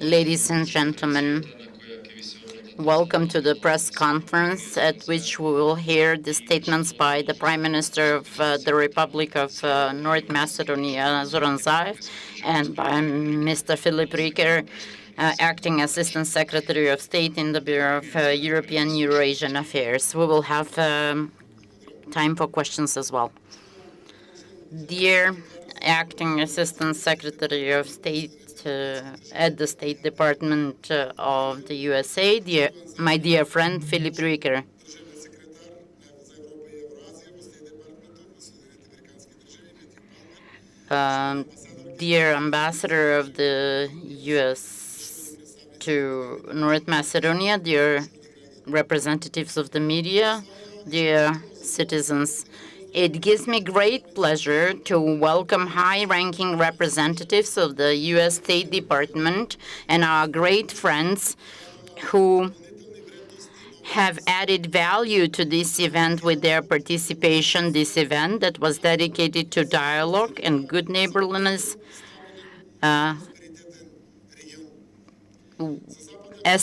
Ladies and gentlemen, welcome to the press conference at which we will hear the statements by the Prime Minister of the Republic of North Macedonia, Zoran Zaev, and by Mr. Philip Rikер, Acting Assistant Secretary of State in the Bureau of European Eurasian Affairs. We will have time for questions as well. Dear Acting Assistant Secretary of State at the State Department of the USA, my dear friend Philip Rikер. Dear Ambassador of the US to North Macedonia, dear representatives of the media, dear citizens, it gives me great pleasure to welcome high-ranking representatives of the U.S. State Department and our great friends who have added value to this event with their participation. This event that was dedicated to dialogue and good neighborliness as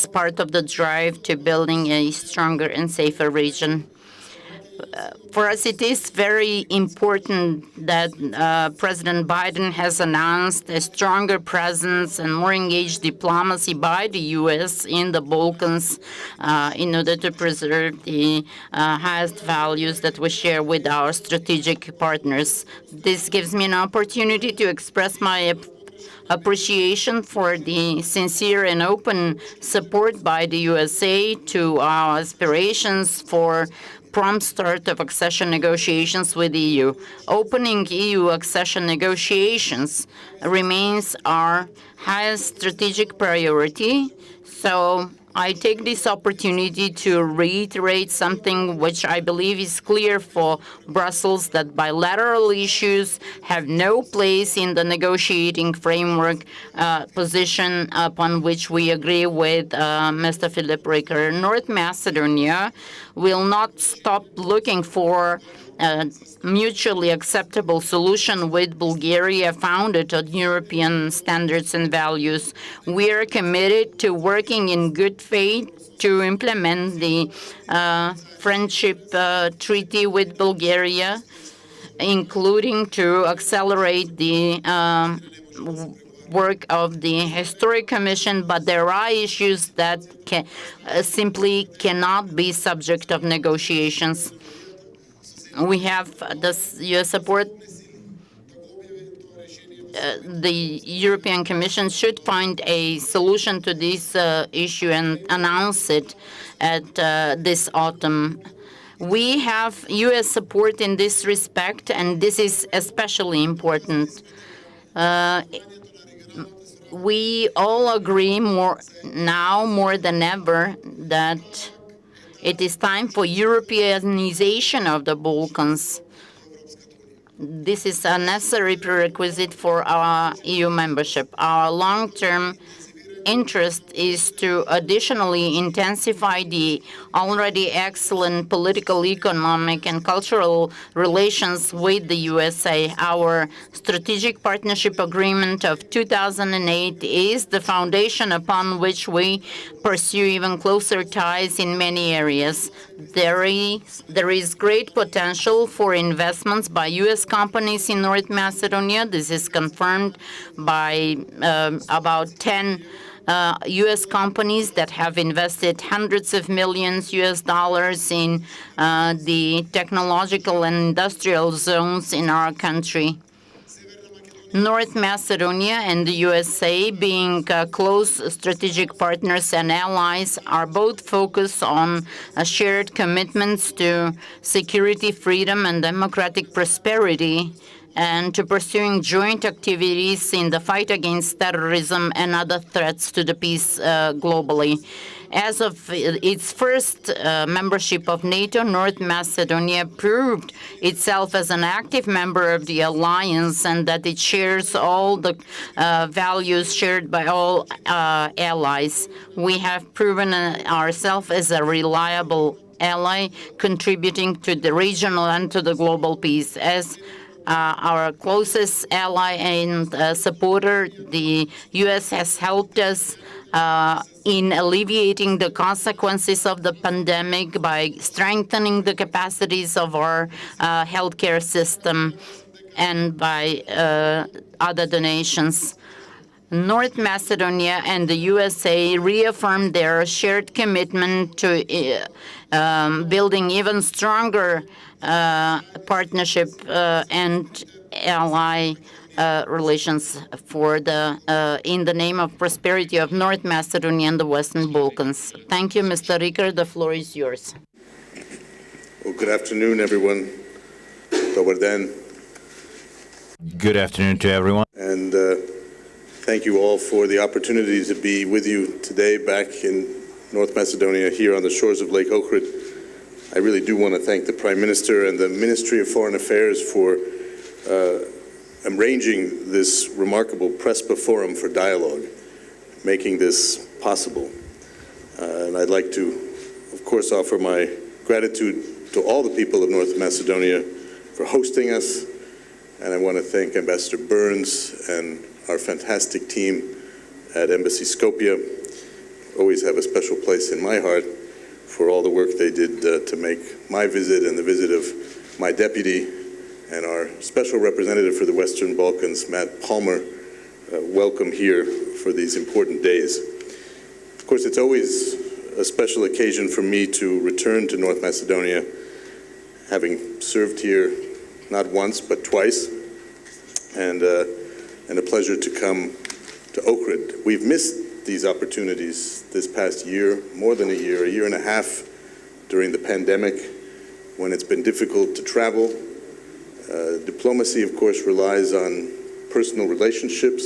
part of the drive to building a stronger and safer region. For us, it is very important that President Biden has announced a stronger presence and more engaged diplomacy by the U.S. in the Balkans in order to preserve the highest values that we share with our strategic partners. This gives me an opportunity to express my appreciation for the sincere and open support by the USA to our aspirations for prompt start of accession negotiations with the EU. Opening EU accession negotiations remains our highest strategic priority, so I take this opportunity to reiterate something which I believe is clear for Brussels, that bilateral issues have no place in the negotiating framework position upon which we agree with Mr. Philip Rikер. North Macedonia will not stop looking for a mutually acceptable solution with Bulgaria founded on European standards and values. We are committed to working in good faith to implement the friendship treaty with Bulgaria, including to accelerate the work of the Historic Commission, but there are issues that simply cannot be subject of negotiations. We have your support. The European Commission should find a solution to this issue and announce it at this autumn. We have U.S. support in this respect, and this is especially important. We all agree more than ever that it is time for Europeanization of the Balkans. This is a necessary prerequisite for our EU membership. Our long-term interest is to additionally intensify the already excellent political, economic, and cultural relations with the USA. Our strategic partnership agreement of 2008 is the foundation upon which we pursue even closer ties in many areas. There is great potential for investments by U.S. companies in North Macedonia. This is confirmed by about 10 U.S. companies that have invested hundreds of millions U.S. dollars in the technological and industrial zones in our country. North Macedonia and the USA, being close strategic partners and allies, are both focused on shared commitments to security, freedom, and democratic prosperity, and to pursuing joint activities in the fight against terrorism and other threats to the peace globally. As of its first membership of NATO, North Macedonia proved itself as an active member of the alliance and that it shares all the values shared by all allies. We have proven ourselves as a reliable ally, contributing to the regional and to the global peace. As our closest ally and supporter. The U.S. has helped us in alleviating the consequences of the pandemic by strengthening the capacities of our healthcare system and by other donations. North Macedonia and the USA reaffirmed their shared commitment to building even stronger partnership and ally relations for in the name of prosperity of North Macedonia and the Western Balkans. Thank you, Mr. Rikers. The floor is yours. Well, good afternoon, everyone. Dobar dan. Good afternoon to everyone. And thank you all for the opportunity to be with you today back in North Macedonia here on the shores of Lake Ohrid. I really do want to thank the Prime Minister and the Ministry of Foreign Affairs for arranging this remarkable PRESPA forum for dialogue, making this possible. And I'd like to, of course, offer my gratitude to all the people of North Macedonia for hosting us. And I want to thank Ambassador Burns and our fantastic team at Embassy Skopje. Always have a special place in my heart for all the work they did to make my visit and the visit of my deputy and our special representative for the Western Balkans, Matt Palmer, welcome here for these important days. Of course, it's always a special occasion for me to return to North Macedonia, having served here not once but twice, and a pleasure to come to Ohrid. We've missed these opportunities this past year, more than a year and a half during the pandemic, when it's been difficult to travel. Diplomacy, of course, relies on personal relationships,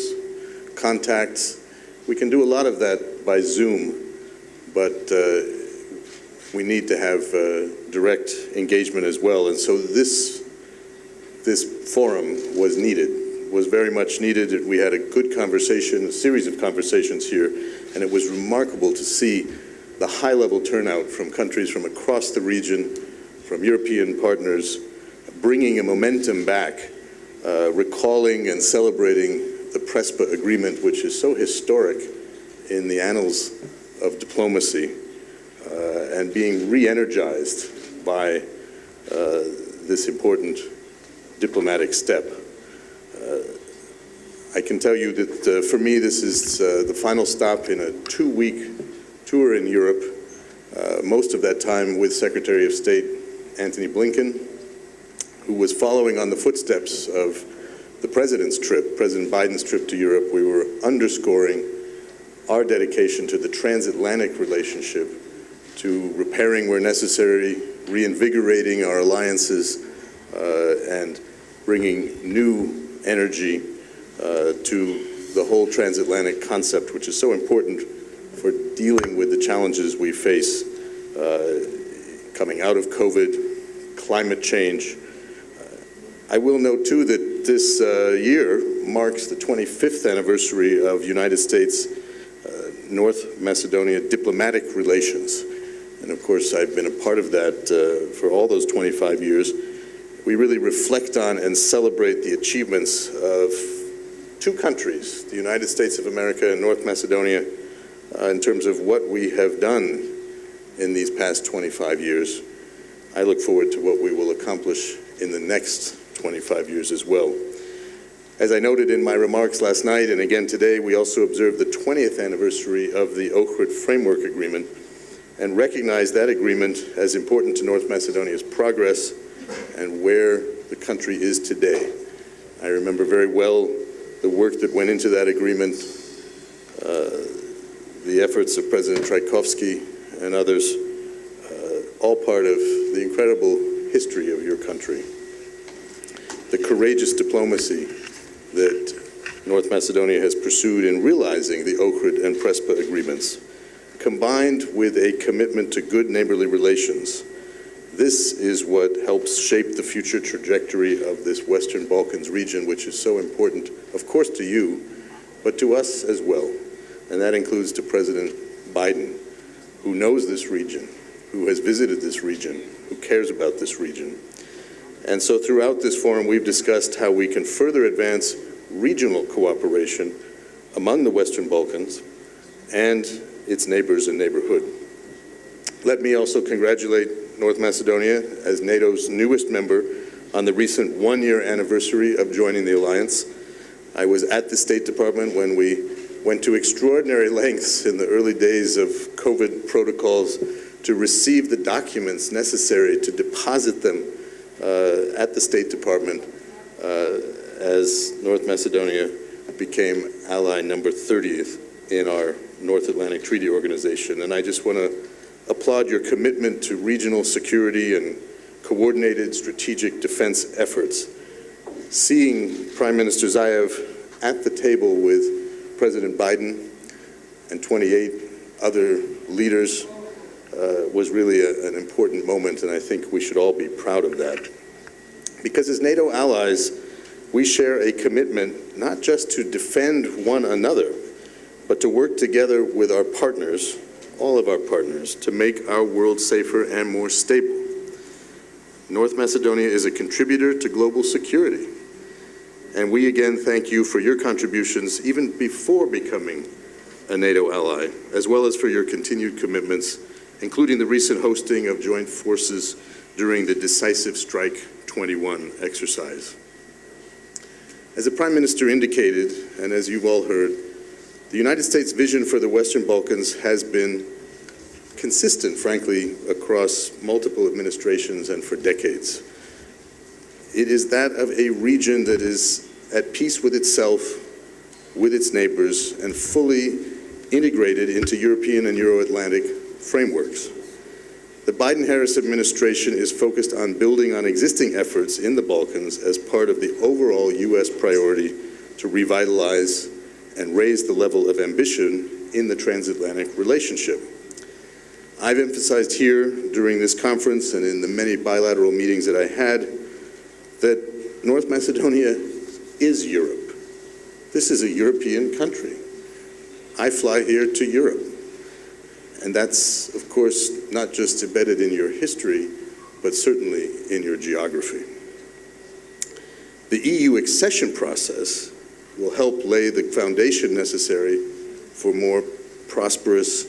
contacts. We can do a lot of that by Zoom, but we need to have direct engagement as well. And so this forum was needed, was very much needed. We had a good conversation, a series of conversations here, and it was remarkable to see the high-level turnout from countries from across the region, from European partners, bringing a momentum back, recalling and celebrating the PRESPA agreement, which is so historic in the annals of diplomacy, and being re-energized by this important diplomatic step. I can tell you that for me this is the final stop in a 2-week tour in Europe, most of that time with Secretary of State Antony Blinken, who was following on the footsteps of the President's trip, President Biden's trip to Europe. We were underscoring our dedication to the transatlantic relationship, to repairing where necessary, reinvigorating our alliances, and bringing new energy to the whole transatlantic concept, which is so important for dealing with the challenges we face coming out of COVID, climate change. I will note, too, that this year marks the 25th anniversary of United States North Macedonia diplomatic relations. And of course, I've been a part of that for all those 25 years. We really reflect on and celebrate the achievements of two countries, the United States of America and North Macedonia, in terms of what we have done in these past 25 years. I look forward to what we will accomplish in the next 25 years as well. As I noted in my remarks last night and again today, we also observed the 20th anniversary of the Ohrid Framework Agreement and recognize that agreement as important to North Macedonia's progress and where the country is today. I remember very well the work that went into that agreement, the efforts of President Trajkovski and others, all part of the incredible history of your country. The courageous diplomacy that North Macedonia has pursued in realizing the Ohrid and PRESPA agreements, combined with a commitment to good neighborly relations. This is what helps shape the future trajectory of this Western Balkans region, which is so important, of course, to you, but to us as well. And that includes to President Biden, who knows this region, who has visited this region, who cares about this region. And so throughout this forum, we've discussed how we can further advance regional cooperation among the Western Balkans and its neighbors and neighborhood. Let me also congratulate North Macedonia as NATO's newest member on the recent one-year anniversary of joining the alliance. I was at the State Department when we went to extraordinary lengths in the early days of COVID protocols to receive the documents necessary to deposit them at the State Department as North Macedonia became ally number 30th in our North Atlantic Treaty Organization. And I just want to applaud your commitment to regional security and coordinated strategic defense efforts. Seeing Prime Minister Zaev at the table with President Biden and 28 other leaders was really an important moment, and I think we should all be proud of that. Because as NATO allies, we share a commitment not just to defend one another, but to work together with our partners, all of our partners, to make our world safer and more stable. North Macedonia is a contributor to global security, and we again thank you for your contributions even before becoming a NATO ally, as well as for your continued commitments, including the recent hosting of joint forces during the Decisive Strike 21 exercise. As the Prime Minister indicated, and as you've all heard, the United States' vision for the Western Balkans has been consistent, frankly, across multiple administrations and for decades. It is that of a region that is at peace with itself, with its neighbors, and fully integrated into European and Euro-Atlantic frameworks. The Biden-Harris administration is focused on building on existing efforts in the Balkans as part of the overall U.S. priority to revitalize and raise the level of ambition in the transatlantic relationship. I've emphasized here during this conference and in the many bilateral meetings that I had that North Macedonia is Europe. This is a European country. I fly here to Europe. And that's, of course, not just embedded in your history, but certainly in your geography. The EU accession process will help lay the foundation necessary for more prosperous,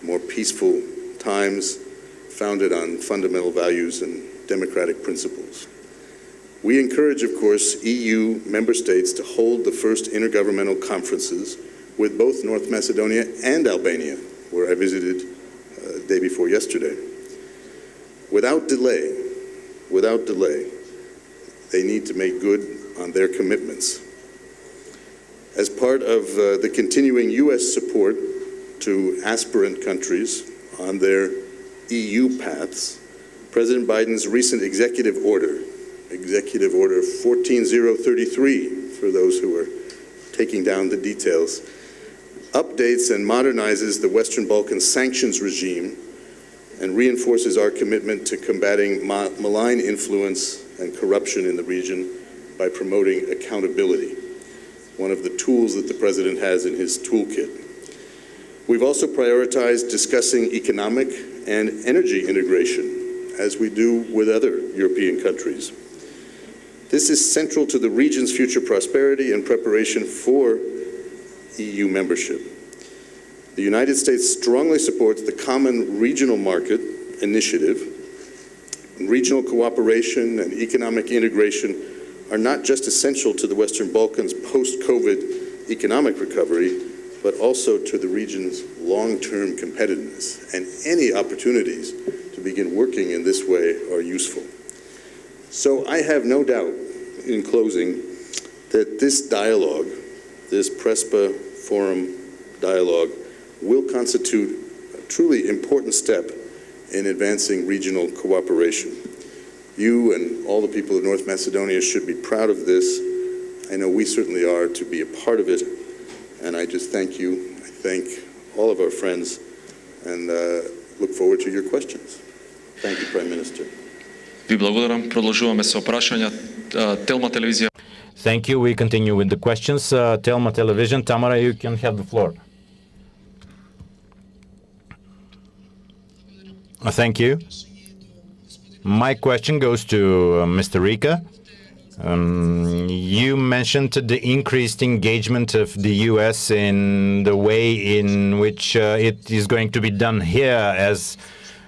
more peaceful times founded on fundamental values and democratic principles. We encourage, of course, EU member states to hold the first intergovernmental conferences with both North Macedonia and Albania, where I visited the day before yesterday. Without delay, they need to make good on their commitments. As part of the continuing U.S. support to aspirant countries on their EU paths, President Biden's recent executive order 14033, for those who are taking down the details, updates and modernizes the Western Balkan sanctions regime and reinforces our commitment to combating malign influence and corruption in the region by promoting accountability, one of the tools that the President has in his toolkit. We've also prioritized discussing economic and energy integration, as we do with other European countries. This is central to the region's future prosperity and preparation for EU membership. The United States strongly supports the Common Regional Market Initiative. Regional cooperation and economic integration are not just essential to the Western Balkans' post-COVID economic recovery, but also to the region's long-term competitiveness. And any opportunities to begin working in this way are useful. So I have no doubt, in closing, that this dialogue, this PRESPA Forum dialogue, will constitute a truly important step in advancing regional cooperation. You and all the people of North Macedonia should be proud of this. I know we certainly are to be a part of it, and I just thank you. I thank all of our friends, and look forward to your questions. Thank you, Prime Minister. Ви благодарам. Продолжуваме со прашања. Телма телевизија. Thank you. We continue with the questions. Telma Television, Tamara, you can have the floor. Thank you. My question goes to Mr. Rikер. You mentioned the increased engagement of the U.S. in the way in which it is going to be done here as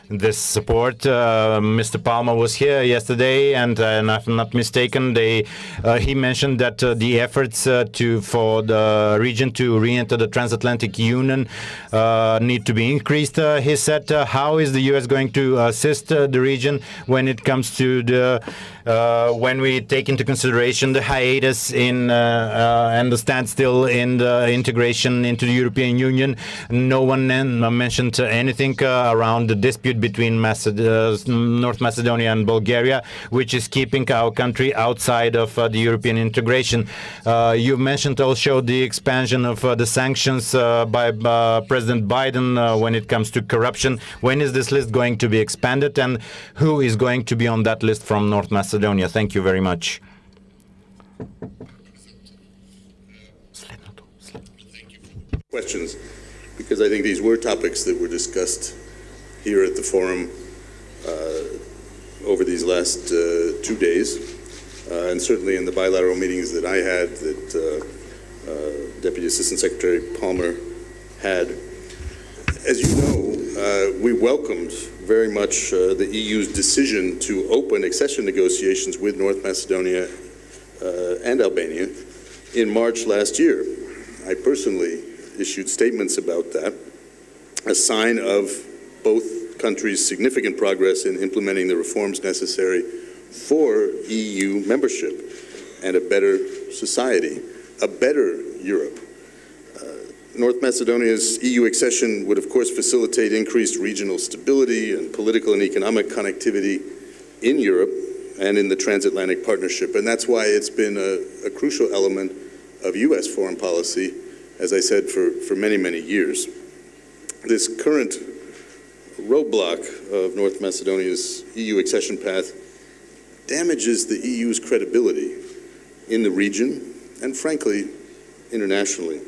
this support. Mr. Palmer was here yesterday, and if I'm not mistaken, he mentioned that the efforts for the region to re-enter the transatlantic union need to be increased. He said, how is the U.S. going to assist the region when it comes to when we take into consideration the hiatus in and the standstill in the integration into the European Union? No one mentioned anything around the dispute between North Macedonia and Bulgaria, which is keeping our country outside of the European integration. You mentioned also the expansion of the sanctions by President Biden when it comes to corruption. When is this list going to be expanded, and who is going to be on that list from North Macedonia? Thank you very much. Questions, because I think these were topics that were discussed here at the forum over these last 2 days, and certainly in the bilateral meetings that I had, that Deputy Assistant Secretary Palmer had. As you know, we welcomed very much the EU's decision to open accession negotiations with North Macedonia and Albania in March last year. I personally issued statements about that, a sign of both countries' significant progress in implementing the reforms necessary for EU membership and a better society, a better Europe. North Macedonia's EU accession would, of course, facilitate increased regional stability and political and economic connectivity in Europe and in the transatlantic partnership. And that's why it's been a crucial element of U.S. foreign policy, as I said, for many, many years. This current roadblock of North Macedonia's EU accession path damages the EU's credibility in the region and, frankly, internationally.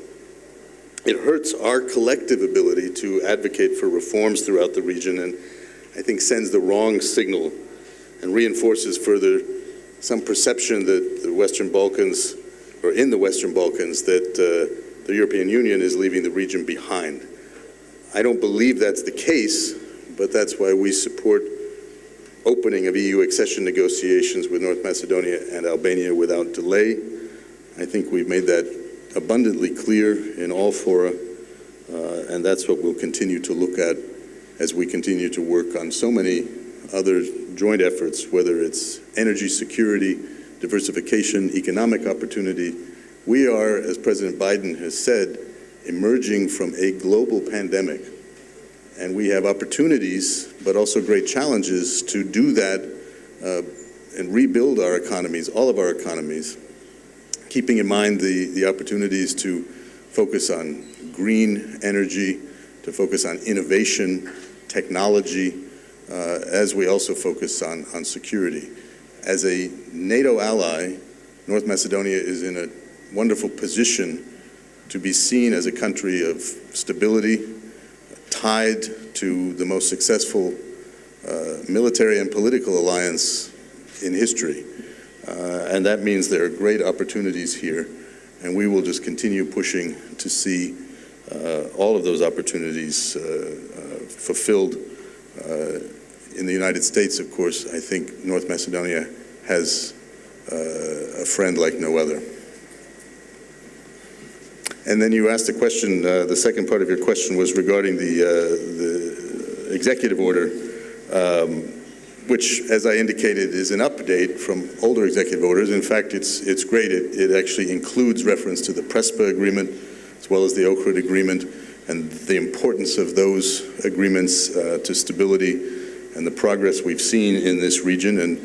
It hurts our collective ability to advocate for reforms throughout the region, and I think sends the wrong signal and reinforces further some perception that the Western Balkans, or in the Western Balkans, that the European Union is leaving the region behind. I don't believe that's the case, but that's why we support opening of EU accession negotiations with North Macedonia and Albania without delay. I think we've made that abundantly clear in all fora, and that's what we'll continue to look at as we continue to work on so many other joint efforts, whether it's energy security, diversification, economic opportunity. We are, as President Biden has said, emerging from a global pandemic, and we have opportunities, but also great challenges to do that and rebuild our economies, all of our economies, keeping in mind the opportunities to focus on green energy, to focus on innovation, technology, as we also focus on security. As a NATO ally, North Macedonia is in a wonderful position to be seen as a country of stability, tied to the most successful military and political alliance in history. And that means there are great opportunities here, and we will just continue pushing to see all of those opportunities fulfilled. In the United States, of course, I think North Macedonia has a friend like no other. And then you asked a question, the second part of your question was regarding the executive order, which, as I indicated, is an update from older executive orders. In fact, it's great. It actually includes reference to the PRESPA agreement, as well as the Ohrid agreement, and the importance of those agreements to stability and the progress we've seen in this region, and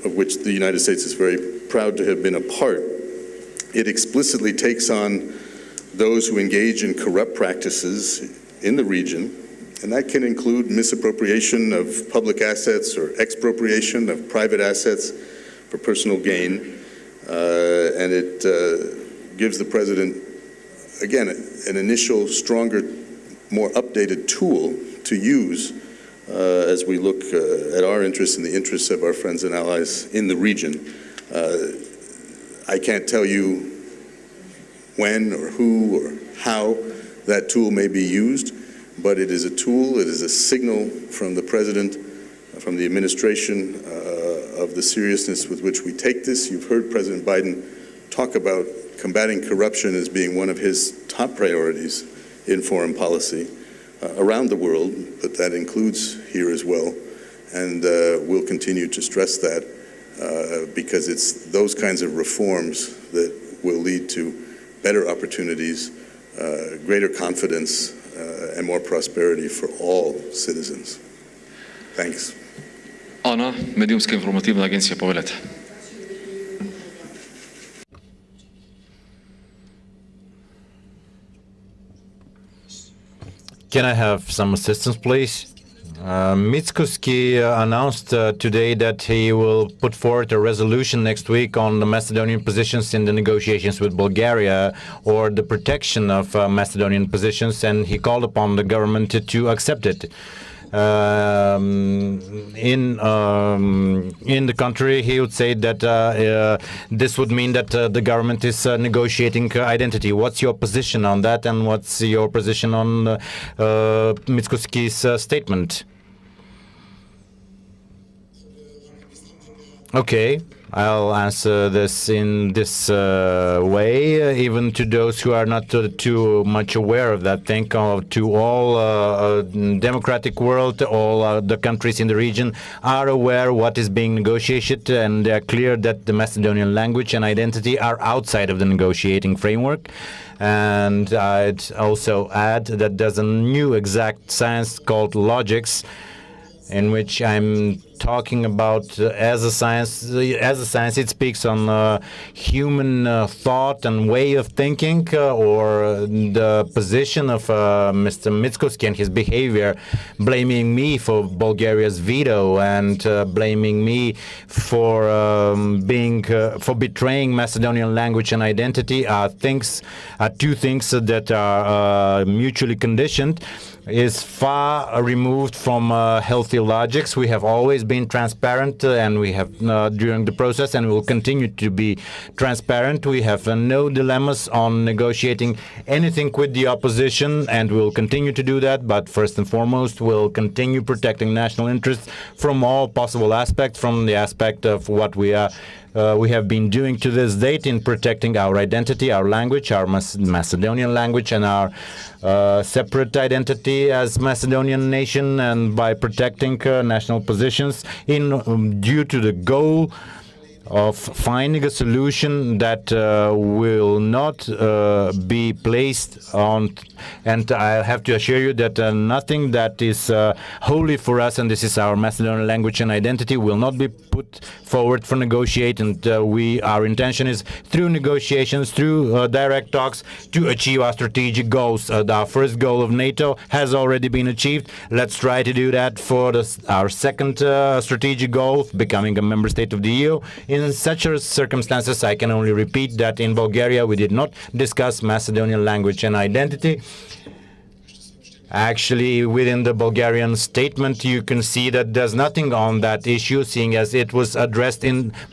of which the United States is very proud to have been a part. It explicitly takes on those who engage in corrupt practices in the region, and that can include misappropriation of public assets or expropriation of private assets for personal gain. And it gives the president, again, an initial, stronger, more updated tool to use as we look at our interests and the interests of our friends and allies in the region. I can't tell you when or who or how that tool may be used, but it is a tool, it is a signal from the President, from the administration of the seriousness with which we take this. You've heard President Biden talk about combating corruption as being one of his top priorities in foreign policy around the world, but that includes here as well. And we'll continue to stress that because it's those kinds of reforms that will lead to better opportunities, greater confidence, and more prosperity for all citizens. Thanks. Ana, Медиумска информативна агенција, повелете. Can I have some assistance, please? Mickoski announced today that he will put forward a resolution next week on the Macedonian positions in the negotiations with Bulgaria, or the protection of Macedonian positions, and he called upon the government to accept it. In the country, he would say that this would mean that the government is negotiating identity. What's your position on that, and what's your position on Mickoski's statement? Okay, I'll answer this in this way, even to those who are not too much aware of that. Think to all democratic world, all the countries in the region are aware what is being negotiated, and they are clear that the Macedonian language and identity are outside of the negotiating framework. And I'd also add that there's a new exact science called logics, in which I'm talking about as a science. It speaks on human thought and way of thinking, or the position of Mr. Mickoski and his behavior, blaming me for Bulgaria's veto and blaming me for for betraying Macedonian language and identity are two things that are mutually conditioned. Is far removed from healthy logics. We have always been transparent, and we have during the process, and we will continue to be transparent. We have no dilemmas on negotiating anything with the opposition, and we will continue to do that. But first and foremost, we'll continue protecting national interests from all possible aspects, from the aspect of what we have been doing to this date in protecting our identity, our language, our Macedonian language, and our separate identity as Macedonian nation, and by protecting national positions due to the goal of finding a solution that will not be placed on, and I have to assure you that nothing that is holy for us, and this is our Macedonian language and identity, will not be put forward for negotiating. And our intention is through negotiations, through direct talks, to achieve our strategic goals. Our first goal of NATO has already been achieved. Let's try to do that for our second strategic goal, becoming a member state of the EU. In such circumstances, I can only repeat that in Bulgaria we did not discuss Macedonian language and identity. Actually, within the Bulgarian statement, you can see that there's nothing on that issue, seeing as it was addressed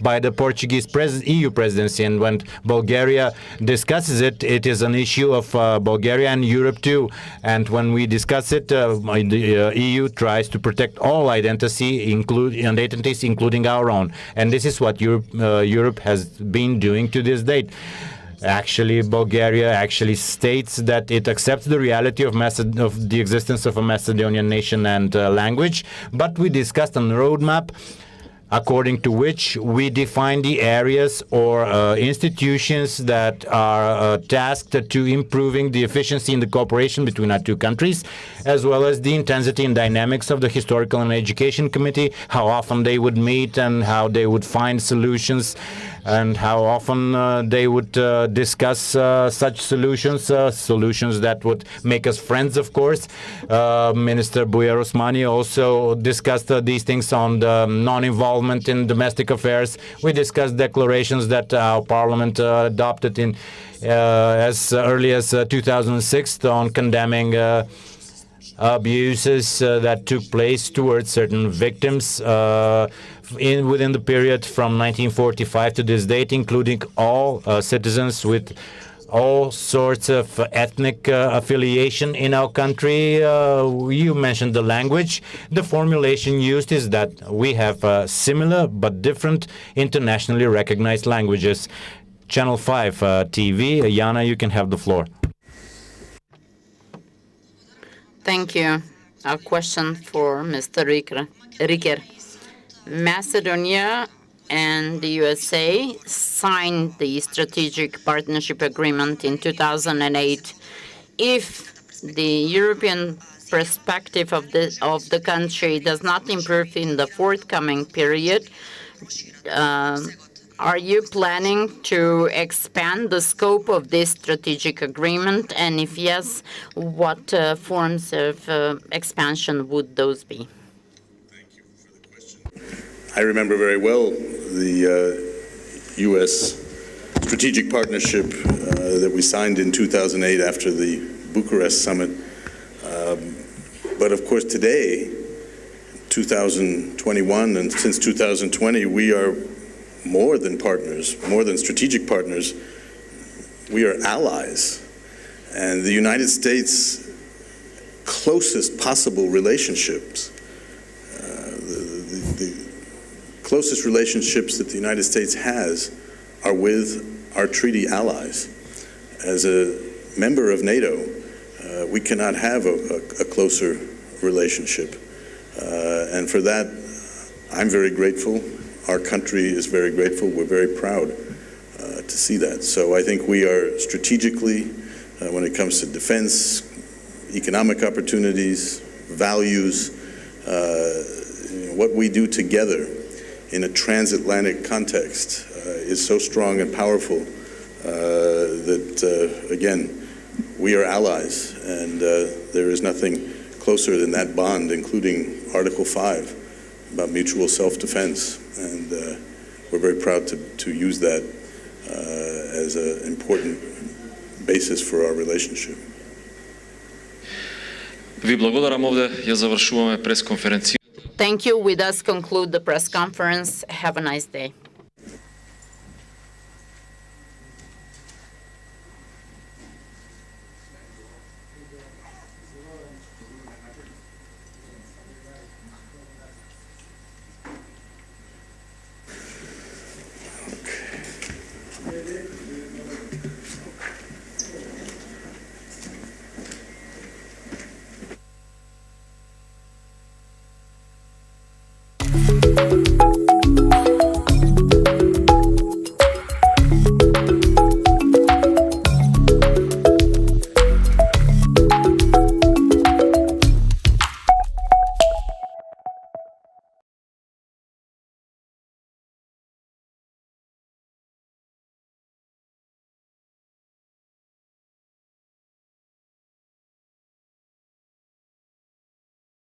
by the Portuguese EU presidency. And when Bulgaria discusses it, it is an issue of Bulgaria and Europe too. And when we discuss it, the EU tries to protect all identities, including our own. And this is what Europe has been doing to this date. Actually, Bulgaria actually states that it accepts the reality of the existence of a Macedonian nation and language, but we discussed a roadmap according to which we define the areas or institutions that are tasked to improving the efficiency in the cooperation between our two countries, as well as the intensity and dynamics of the Historical and Education Committee, how often they would meet and how they would find solutions, and how often they would discuss such solutions that would make us friends, of course. Minister Bujar Osmani also discussed these things on the non-involvement in domestic affairs. We discussed declarations that our parliament adopted as early as 2006 on condemning abuses that took place towards certain victims within the period from 1945 to this date, including all citizens with all sorts of ethnic affiliation in our country. You mentioned the language. The formulation used is that we have similar but different internationally recognized languages. Channel 5 TV, Jana, you can have the floor. Thank you. A question for Mr. Rikер. Macedonia and the USA signed the strategic partnership agreement in 2008. If the European perspective of the country does not improve in the forthcoming period, are you planning to expand the scope of this strategic agreement? And if yes, what forms of expansion would those be? Thank you for the question. I remember very well the U.S. strategic partnership that we signed in 2008 after the Bucharest summit. But of course today, 2021, and since 2020, we are more than partners, more than strategic partners. We are allies. And the United States' closest possible relationships, the closest relationships that the United States has are with our treaty allies. As a member of NATO, we cannot have a closer relationship. And for that, I'm very grateful. Our country is very grateful. We're very proud to see that. So I think we are strategically, when it comes to defense, economic opportunities, values, what we do together in a transatlantic context is so strong and powerful that, again, we are allies, and there is nothing closer than that bond, including Article 5 about mutual self-defense. And we're very proud to use that as an important basis for our relationship. Ви благодарам, овде ја завршуваме прес-конференција. Thank you. With us conclude the press conference. Have a nice day.